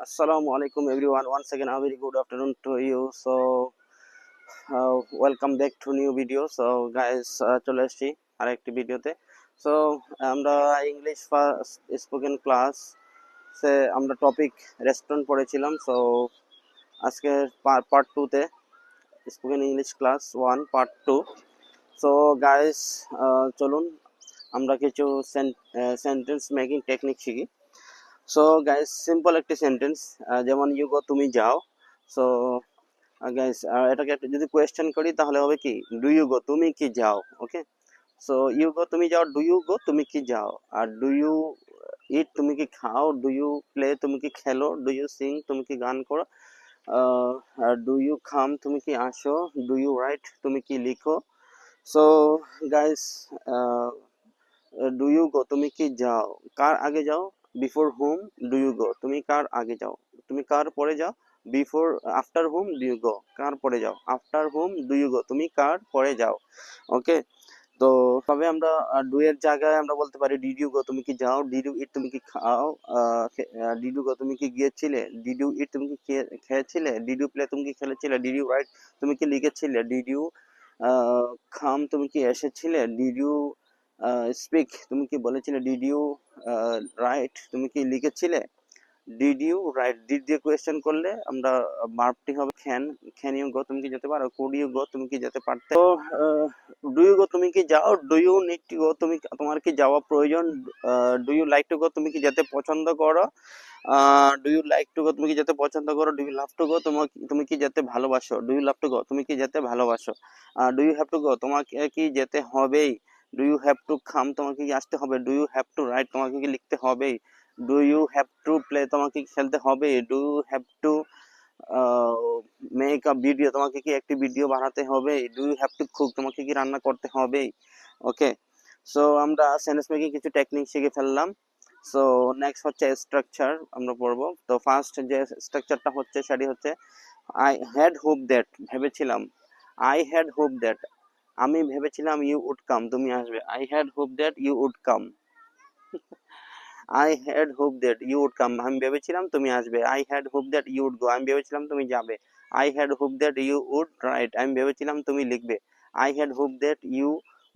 Assalamu alaikum everyone. Once again, a very good afternoon to you. Welcome back to new video. So guys, চলে আসছি আরেকটি ভিডিওতে। So আমরা English first spoken class সে আমরা topic restaurant পড়েছিলাম। So আজকে part 2 তে spoken English class 1 part 2। So guys, চলুন আমরা কিছু সেন্টেন্স মেকিং টেকনিক শিখি। সো গাইস, সিম্পল একটি সেন্টেন্স, যেমন ইউ গো তুমি যাও। সো গাইস, এটাকে একটা যদি কোয়েশ্চেন করি তাহলে হবে কি, ডু ইউ গো তুমি কি যাও। ওকে, সো ইউ গো তুমি যাও, ডু ইউ গো তুমি কি যাও। আর ডু ইউ ইট তুমি কি খাও, ডু ইউ প্লে তুমি কি খেলো, ডু ইউ সিং তুমি কি গান করো, আর ডু ইউ কাম তুমি কি আসো, ডু ইউ রাইট তুমি কি লিখো। So guys, do you go তুমি কি যাও, কার আগে যাও, before whom do you go তুমি কার আগে যাও, তুমি কার পরে যাও, before after whom do you go কার পরে যাও, after whom do you go তুমি কার পরে যাও। ওকে, তো তবে আমরা ডু এর জায়গায় আমরা বলতে পারি ডিড ইউ গো তুমি কি যাও, ডিড ইউ ইট তুমি কি খাও, ডিড ইউ গো তুমি কি গিয়েছিলে, ডিড ইউ ইট তুমি কি খেয়েছিলে, ডিড ইউ প্লে তুমি কি খেলেছিলে, ডিড ইউ রাইট তুমি কি লিখেছিলে, ডিড ইউ খাম তুমি কি এসেছিলে, ডিড ইউ স্পিক তুমি কি বলেছিলে, ডিড ইউ রাইট তুমি কি লিখেছিলে। ডিড ইউ রাইট, ডিড দিয়ে কোয়েশ্চেন করলে আমরা ভার্বটি হবে ক্যান ইউ গো তুমি কি যেতে পারো, কুড ইউ গো তুমি কি যেতে পারতে। তো ডু ইউ গো তুমি কি যাও, do you need to go তুমি তোমার কি যাওয়া প্রয়োজন, do you like to go তুমি কি যেতে পছন্দ করো, do you like to go তুমি কি যেতে পছন্দ করো, do you love to go তুমি কি যেতে ভালোবাসো, do you love to go তুমি কি যেতে ভালোবাসো, do you have to go তোমাকে কি যেতে হবেই, do you have to come তোমাকে কি আসতে হবে, do you have to write তোমাকে কি লিখতে হবেই, do you have to play তোমাকে কি খেলতে হবে, do you have to make a video তোমাকে কি একটি ভিডিও বানাতে হবে, do you have to cook তোমাকে কি রান্না করতে হবে। ওকে, সো আমরা সেন্টেন্স মেকিং কিছু টেকনিক শিখে ফেললাম। সো নেক্সট হচ্ছে স্ট্রাকচার আমরা পড়বো। তো ফার্স্ট যে স্ট্রাকচারটা হচ্ছে সেটি হচ্ছে আই হ্যাড হোপ দ্যাট ভেবেছিলাম, আই হ্যাড হোপ দ্যাট আমি ভেবেছিলাম ইউ উড কাম তুমি আসবে, I had hope that you would come. I had hope that you would come আমি ভেবেছিলাম তুমি আসবে, I had hope that you would go আমি ভেবেছিলাম তুমি যাবে, I had hope that you would write আমি ভেবেছিলাম তুমি লিখবে, I had hope that you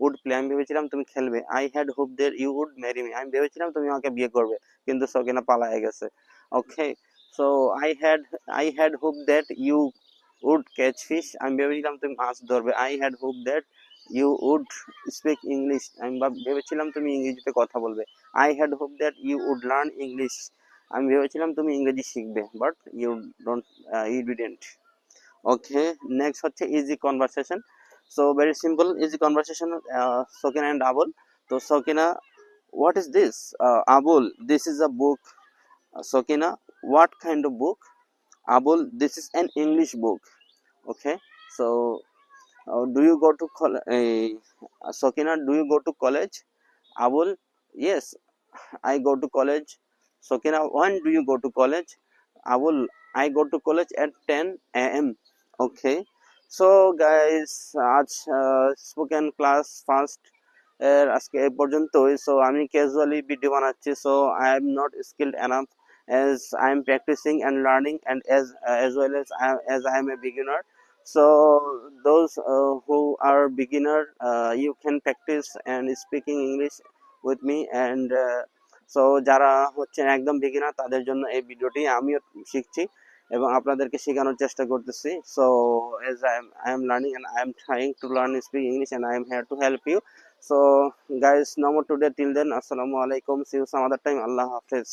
would play আমি ভেবেছিলাম তুমি খেলবে, I had hope that you would marry me আমি ভেবেছিলাম তুমি আমাকে বিয়ে করবে, কিন্তু সকিনা পালায়ে গেছে। Okay, so I had hope that you would catch fish আমি ভেবেছিলাম তুমি মাছ ধরবে, I had hope that you would speak English আমি ভেবেছিলাম তুমি ইংরেজিতে কথা বলবে, I had hope that you would learn English আমি ভেবেছিলাম তুমি ইংরেজি শিখবে, but you don't you didn't. Okay, next হচ্ছে easy conversation. So very simple easy conversation, Sakina and Abul. তো Sakina, what is this? Abul, this is a book. Sokina, what kind of book? Abul, this is an English book. Okay, so do you go to Sokina, do you go to college? Abul, yes, I go to college. Sokina, when do you go to college? Abul, I go to college at 10 a.m. Okay, so guys, আজ spoken class first এর আজকে এই পর্যন্তই। So আমি casually video বানাচ্ছি, so I am not skilled enough as I am practicing and learning, and as well as I am a beginner. So those who are beginner, you can practice and speaking English with me, and so যারা হচ্ছে একদম beginner তাদের জন্য এই ভিডিওটি আমিও শিখছি এবং আপনাদেরকে শেখানোর চেষ্টা করতেছি। So as I am learning and I am trying to learn speak English, and I am here to help you. So guys, no more today, till then, assalamu alaikum, see you some other time, Allah hafiz.